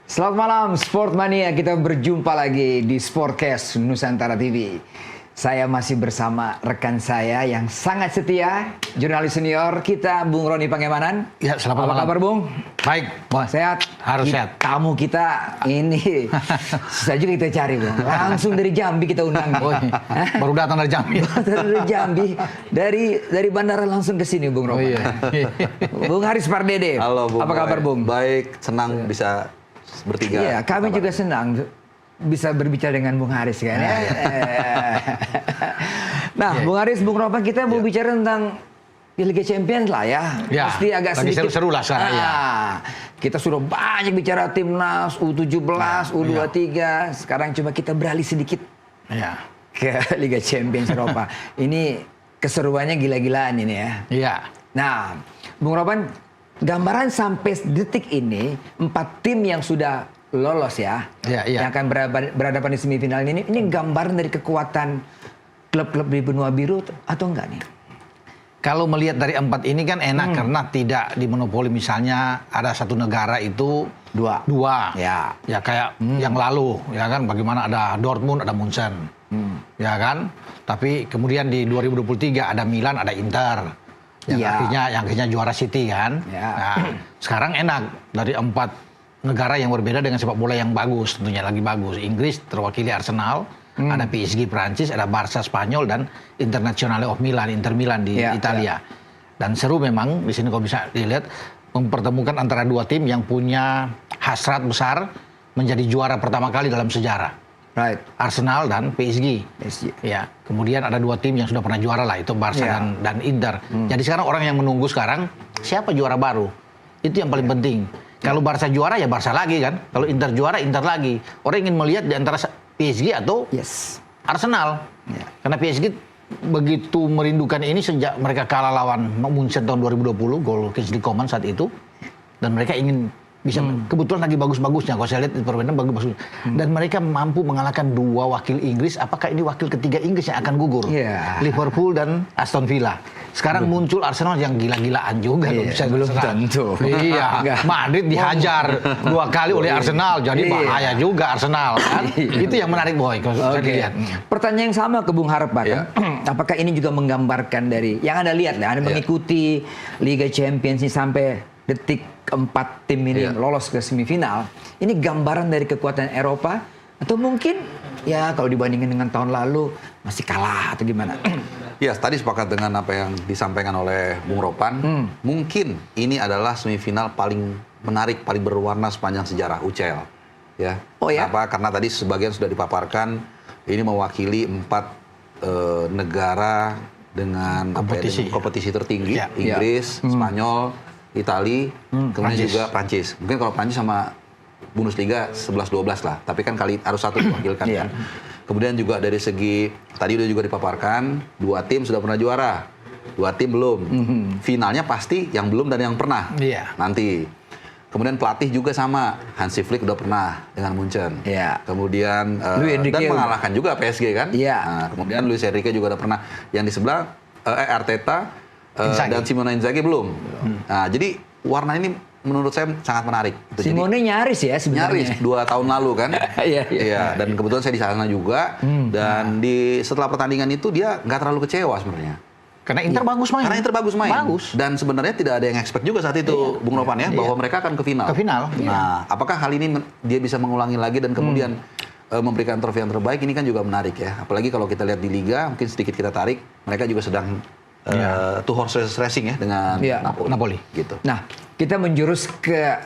Selamat malam Sportmania, kita berjumpa lagi di Sportcast Nusantara TV. Saya masih bersama rekan saya yang sangat setia, jurnalis senior kita, Bung Roni Pangemanan. Ya, selamat malam. Apa kabar, Bung? Baik. Wah, sehat? Harus sehat. Tamu kita ini, susah juga kita cari, Bung. Langsung dari Jambi kita undang. Baru datang dari Jambi. Dari Jambi, dari bandara langsung ke sini, Bung Roni. Bung Haris Pardede. Halo, Bung. Apa kabar, Bung? Baik, senang bisa bertiga. Iya, kami juga senang bisa berbicara dengan Bung Haris kan ya. Nah, Bung Haris, Bung Ropan, kita mau bicara tentang Liga Champions lah ya. Pasti agak lagi sedikit seru-seru lah sekarang ya. Kita sudah banyak bicara timnas U17, U23. Sekarang coba kita beralih sedikit ke Liga Champions Eropa. Ini keseruannya gila-gilaan ini ya. Iya. Nah, Bung Ropan, gambaran sampai detik ini 4 tim yang sudah lolos ya, yang akan berhadapan di semifinal ini gambaran dari kekuatan klub-klub di benua biru atau enggak nih? Kalau melihat dari 4 ini kan enak karena tidak dimonopoli, misalnya ada satu negara itu dua. Ya kayak yang lalu ya kan, bagaimana ada Dortmund, ada Munchen. Ya kan? Tapi kemudian di 2023 ada Milan, ada Inter. Yang akhirnya juara City kan. Nah, sekarang enak dari 4 negara yang berbeda dengan sepak bola yang bagus, tentunya lagi bagus. Inggris terwakili Arsenal, ada PSG Prancis, ada Barca Spanyol, dan Internazionale of Milan, Inter Milan di Italia. Dan seru memang di sini kalau bisa dilihat mempertemukan antara dua tim yang punya hasrat besar menjadi juara pertama kali dalam sejarah. Right. Arsenal dan PSG. Ya, kemudian ada dua tim yang sudah pernah juara lah, itu Barca dan Inter. Jadi sekarang orang yang menunggu sekarang siapa juara baru? Itu yang paling penting. Kalau Barca juara ya Barca lagi kan. Kalau Inter juara, Inter lagi. Orang ingin melihat di antara PSG atau Arsenal. Karena PSG begitu merindukan ini sejak mereka kalah lawan Munchen tahun 2020, gol Kingsley Coman saat itu. Dan mereka ingin bisa, kebetulan lagi bagus-bagusnya. Kalau saya lihat di perbandingan bagus-bagus. Dan mereka mampu mengalahkan 2 wakil Inggris. Apakah ini wakil ketiga Inggris yang akan gugur? Liverpool dan Aston Villa. Sekarang muncul Arsenal yang gila-gilaan juga. Belum tentu. Iya, Madrid dihajar 2 kali oleh Arsenal. Jadi bahaya juga Arsenal kan? Itu yang menarik, Boy. Pertanyaan yang sama ke Bung Harap, kan? Apakah ini juga menggambarkan dari yang Anda lihat lah, Anda mengikuti Liga Champions ini sampai detik keempat tim ini lolos ke semifinal. Ini gambaran dari kekuatan Eropa atau mungkin ya kalau dibandingkan dengan tahun lalu masih kalah atau gimana? Ya, tadi sepakat dengan apa yang disampaikan oleh Bung Ropan. Mungkin ini adalah semifinal paling menarik, paling berwarna sepanjang sejarah UCL. Ya. Kenapa? Karena tadi sebagian sudah dipaparkan, ini mewakili 4 negara dengan kompetisi tertinggi. Inggris, Spanyol, Itali, kemudian juga Prancis. Mungkin kalau Prancis sama Bundesliga 11-12 lah. Tapi kan harus satu diwakilkan kan. Kemudian juga dari segi, tadi udah juga dipaparkan, 2 tim sudah pernah juara, 2 tim belum. Finalnya pasti yang belum dan yang pernah nanti. Kemudian pelatih juga sama, Hansi Flick udah pernah dengan Munchen. Kemudian dan mengalahkan juga PSG kan. Nah, kemudian Luis Enrique juga udah pernah. Yang di sebelah Arteta dan Simone Inzaghi belum. Nah, jadi warna ini menurut saya sangat menarik. Simone nyaris ya sebenarnya. Nyaris 2 tahun lalu kan. Iya. Dan kebetulan saya di sana juga. Dan setelah pertandingan itu dia nggak terlalu kecewa sebenarnya. Karena Inter bagus main. Dan sebenarnya tidak ada yang expect juga saat itu, Bung Ropan ya, bahwa mereka akan ke final. Nah, apakah hal ini dia bisa mengulangi lagi dan kemudian memberikan trofi yang terbaik? Ini kan juga menarik ya. Apalagi kalau kita lihat di Liga, mungkin sedikit kita tarik, mereka juga sedang two horse racing ya dengan Napoli. Gitu. Nah, kita menjurus ke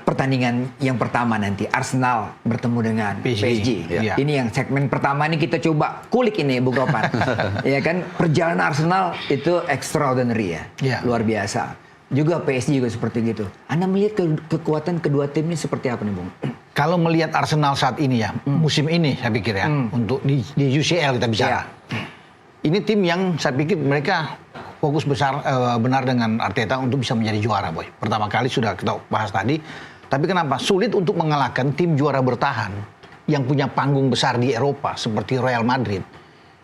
pertandingan yang pertama nanti, Arsenal bertemu dengan PSG. Ini yang segmen pertama ini kita coba kulik ini, Bung Ropan. Ya kan, perjalanan Arsenal itu extraordinary ya, luar biasa. Juga PSG juga seperti gitu. Anda melihat kekuatan kedua tim ini seperti apa nih, Bung? Kalau melihat Arsenal saat ini ya, musim ini saya pikir ya, untuk di UCL kita bicara. Ini tim yang saya pikir mereka fokus benar dengan Arteta untuk bisa menjadi juara, Boy. Pertama kali sudah kita bahas tadi. Tapi kenapa? Sulit untuk mengalahkan tim juara bertahan yang punya panggung besar di Eropa seperti Real Madrid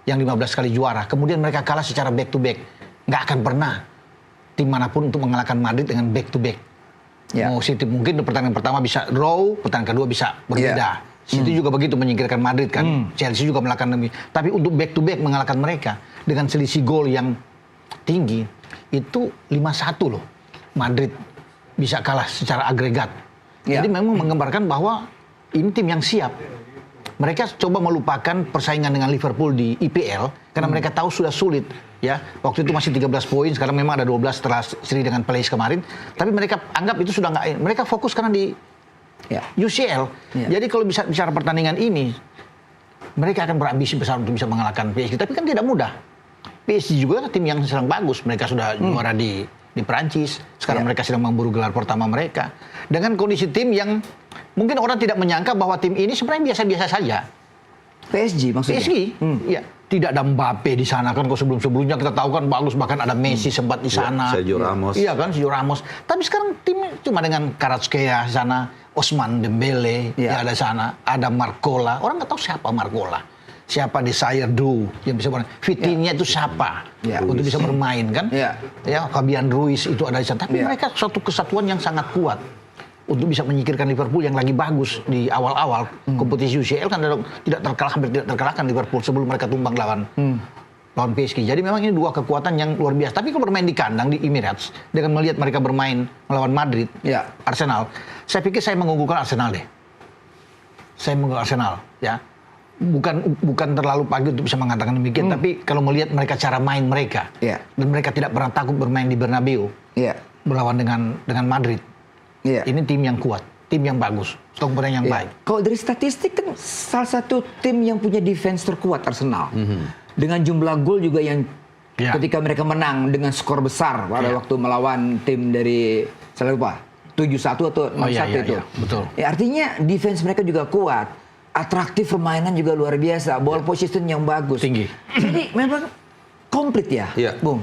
yang 15 kali juara. Kemudian mereka kalah secara back to back. Nggak akan pernah tim manapun untuk mengalahkan Madrid dengan back to back. Mau City mungkin di pertandingan pertama bisa draw, pertandingan kedua bisa berbeda. City juga begitu menyingkirkan Madrid kan. Chelsea juga melakukan demi. Tapi untuk back to back mengalahkan mereka dengan selisih gol yang tinggi itu 5-1 loh. Madrid bisa kalah secara agregat. Jadi memang menggambarkan bahwa ini tim yang siap. Mereka coba melupakan persaingan dengan Liverpool di IPL karena mereka tahu sudah sulit. Ya, waktu itu masih 13 poin, sekarang memang ada 12 setelah seri dengan Palace kemarin. Tapi mereka anggap itu sudah nggak, mereka fokus karena di UCL. Jadi kalau bisa bicara pertandingan ini, mereka akan berambisi besar untuk bisa mengalahkan PSG. Tapi kan tidak mudah. PSG juga tim yang sedang bagus. Mereka sudah juara di Perancis. Sekarang mereka sedang memburu gelar pertama mereka. Dengan kondisi tim yang mungkin orang tidak menyangka bahwa tim ini sebenarnya biasa-biasa saja. PSG maksudnya? PSG, ya. Tidak ada Mbappe di sana kan, kalau sebelum-sebelumnya kita tahu kan bagus, bahkan ada Messi sempat di sana. Sergio Ramos. Iya kan, Sergio Ramos. Tapi sekarang tim cuma dengan Kvaratskhelia di sana, Ousmane Dembele ada di sana, ada Marcola. Orang nggak tahu siapa Marcola. Siapa Desire Du yang bisa bermain. Vitinha itu siapa untuk bisa bermain kan? Ya, Fabian Ruiz itu ada di sana. Tapi mereka suatu kesatuan yang sangat kuat untuk bisa menyingkirkan Liverpool yang lagi bagus di awal-awal kompetisi UCL kan hampir tidak terkalahkan Liverpool sebelum mereka tumbang lawan PSG. Jadi memang ini dua kekuatan yang luar biasa. Tapi kalau bermain di kandang di Emirates dengan melihat mereka bermain melawan Madrid, Arsenal, saya pikir saya mengunggulkan Arsenal deh. Saya mengunggulkan Arsenal, ya. Bukan terlalu pagi untuk bisa mengatakan demikian, tapi kalau melihat mereka cara main mereka dan mereka tidak pernah takut bermain di Bernabeu melawan dengan Madrid. Ini tim yang kuat, tim yang bagus, kompeten yang baik. Kalau dari statistik kan salah satu tim yang punya defense terkuat Arsenal. Dengan jumlah gol juga yang ketika mereka menang dengan skor besar pada waktu melawan tim dari saya lupa 7-1 atau 6-1 itu. Betul. Artinya defense mereka juga kuat, atraktif, permainan juga luar biasa, ball position yang bagus, tinggi. Jadi memang komplit ya, Bung.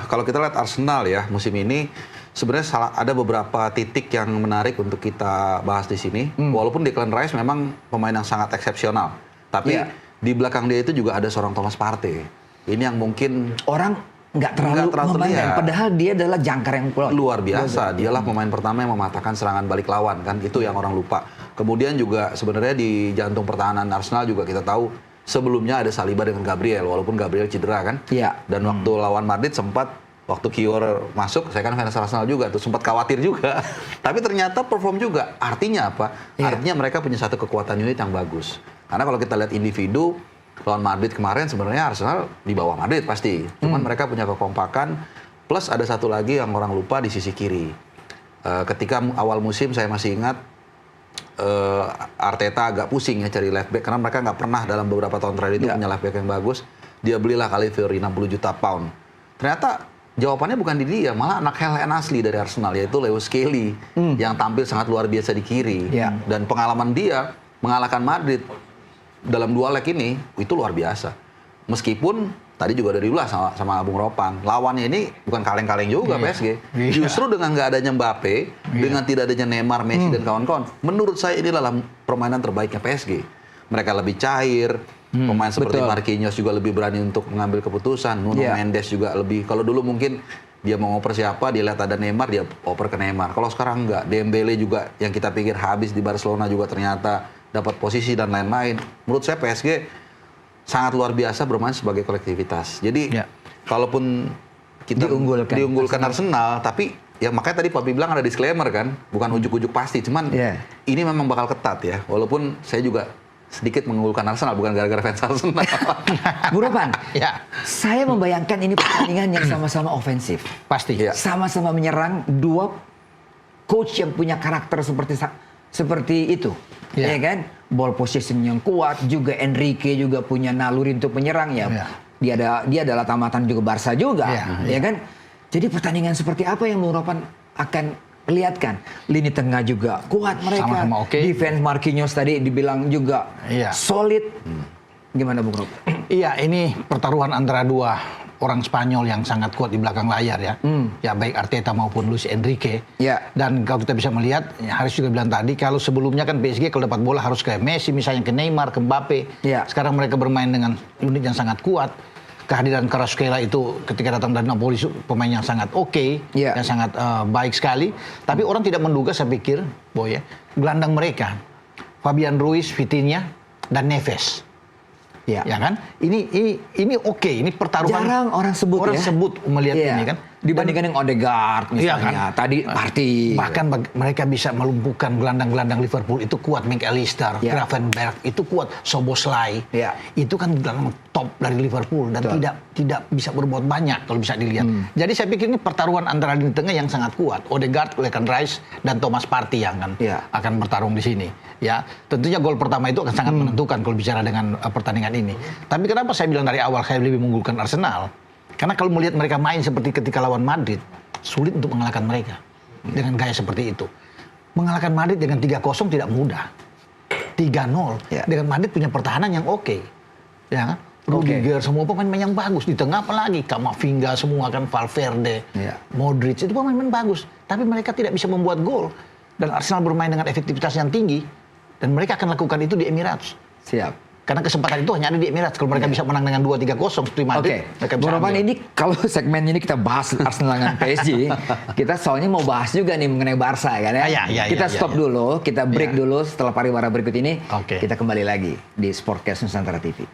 Kalau kita lihat Arsenal ya musim ini, sebenarnya ada beberapa titik yang menarik untuk kita bahas di sini. Walaupun Declan Rice memang pemain yang sangat eksepsional, tapi di belakang dia itu juga ada seorang Thomas Partey. Ini yang mungkin orang nggak terlalu memandang, padahal dia adalah jangkar yang luar biasa. Dialah pemain pertama yang mematahkan serangan balik lawan kan, itu yang orang lupa. Kemudian juga sebenarnya di jantung pertahanan Arsenal juga kita tahu sebelumnya ada Saliba dengan Gabriel, walaupun Gabriel cedera kan. Dan waktu lawan Madrid sempat waktu Kior masuk, saya kan fans Arsenal juga tuh sempat khawatir juga. Tapi ternyata perform juga. Artinya apa? Artinya mereka punya satu kekuatan unit yang bagus. Karena kalau kita lihat individu lawan Madrid kemarin sebenarnya Arsenal di bawah Madrid pasti. Cuman mereka punya kekompakan. Plus ada satu lagi yang orang lupa di sisi kiri. Ketika awal musim saya masih ingat Arteta agak pusing ya cari left back karena mereka nggak pernah dalam beberapa tahun terakhir itu punya left back yang bagus. Dia belilah Calafiori 60 juta pound. Ternyata jawabannya bukan di dia, malah anak Helen asli dari Arsenal yaitu Lewis Kelly yang tampil sangat luar biasa di kiri. Dan pengalaman dia mengalahkan Madrid dalam dua leg ini itu luar biasa. Meskipun tadi juga dari dulu sama Bung Ropan, lawannya ini bukan kaleng-kaleng juga PSG. Justru dengan nggak adanya Mbappe, dengan tidak adanya Neymar, Messi dan kawan-kawan, menurut saya inilah permainan terbaiknya PSG. Mereka lebih cair, pemain seperti Marquinhos juga lebih berani untuk mengambil keputusan. Nuno Mendes juga lebih, kalau dulu mungkin dia mau ngoper siapa, dia lihat ada Neymar, dia oper ke Neymar. Kalau sekarang nggak, Dembele juga yang kita pikir habis di Barcelona juga ternyata dapat posisi dan lain-lain. Menurut saya PSG sangat luar biasa bermain sebagai kolektivitas. Jadi kalaupun kita diunggulkan Arsenal, tapi ya makanya tadi Papi bilang ada disclaimer kan, bukan ujuk-ujuk pasti. Cuman ini memang bakal ketat ya. Walaupun saya juga sedikit mengunggulkan Arsenal, bukan gara-gara fans Arsenal. Bu Ropan, saya membayangkan ini pertandingan yang sama-sama ofensif. Pasti. Sama-sama menyerang, dua coach yang punya karakter seperti itu. Ya kan? Ball possession yang kuat, juga Enrique juga punya naluri untuk menyerang ya. Dia adalah tamatan juga Barca juga, ya kan? Jadi pertandingan seperti apa yang Bung Ropan akan lihatkan? Lini tengah juga kuat mereka. Sama-sama Defense Marquinhos tadi dibilang juga solid. Gimana Bung Ropan? Iya, ini pertaruhan antara dua orang Spanyol yang sangat kuat di belakang layar ya. Ya baik Arteta maupun Luis Enrique. Dan kalau kita bisa melihat, Haris juga bilang tadi, kalau sebelumnya kan PSG kalau dapat bola harus ke Messi, misalnya ke Neymar, ke Mbappe. Sekarang mereka bermain dengan unit yang sangat kuat. kehadiran Kvaratskhelia itu ketika datang dari Napoli pemain yang sangat oke, yang sangat baik sekali. Tapi orang tidak menduga, saya pikir, Boy, ya, gelandang mereka, Fabian Ruiz, Vitinha, dan Neves. Ya kan? Ini oke, ini pertaruhan. Jarang orang sebut melihat ini kan. Dibandingkan yang Odegaard misalnya, tadi Partey. Bahkan mereka bisa melumpuhkan gelandang-gelandang Liverpool itu kuat, McAllister, Gravenberch itu kuat, Szoboszlai. Itu kan gelandang top dari Liverpool dan tidak bisa berbuat banyak kalau bisa dilihat. Jadi saya pikir ini pertaruhan antara lini tengah yang sangat kuat. Odegaard, Declan Rice dan Thomas Partey yang akan bertarung di sini. Ya, tentunya gol pertama itu akan sangat menentukan kalau bicara dengan pertandingan ini. Tapi kenapa saya bilang dari awal saya lebih mengunggulkan Arsenal? Karena kalau melihat mereka main seperti ketika lawan Madrid, sulit untuk mengalahkan mereka dengan gaya seperti itu. Mengalahkan Madrid dengan 3-0 tidak mudah. 3-0 dengan Madrid punya pertahanan yang oke. Ya kan? Rudiger, semua pemain-pemain yang bagus. Di tengah apalagi Camavinga semua kan, Valverde, Modric, itu pemain-pemain bagus. Tapi mereka tidak bisa membuat gol. Dan Arsenal bermain dengan efektivitas yang tinggi. Dan mereka akan lakukan itu di Emirates. Siap. Karena kesempatan itu hanya ada di Emirates. Kalau mereka bisa menang dengan 2-3-0 seperti Madrid, mereka bisa ambil. Ini kalau segmen ini kita bahas Arsenal dengan PSG, kita soalnya mau bahas juga nih mengenai Barca kan ya. Kita stop dulu, kita break dulu setelah pariwara berikut ini. Kita kembali lagi di Sportcast Nusantara TV.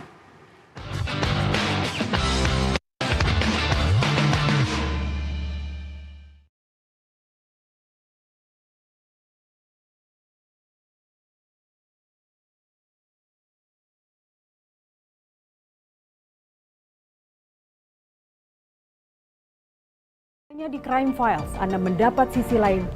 Hanya di Crime Files, Anda mendapat sisi lain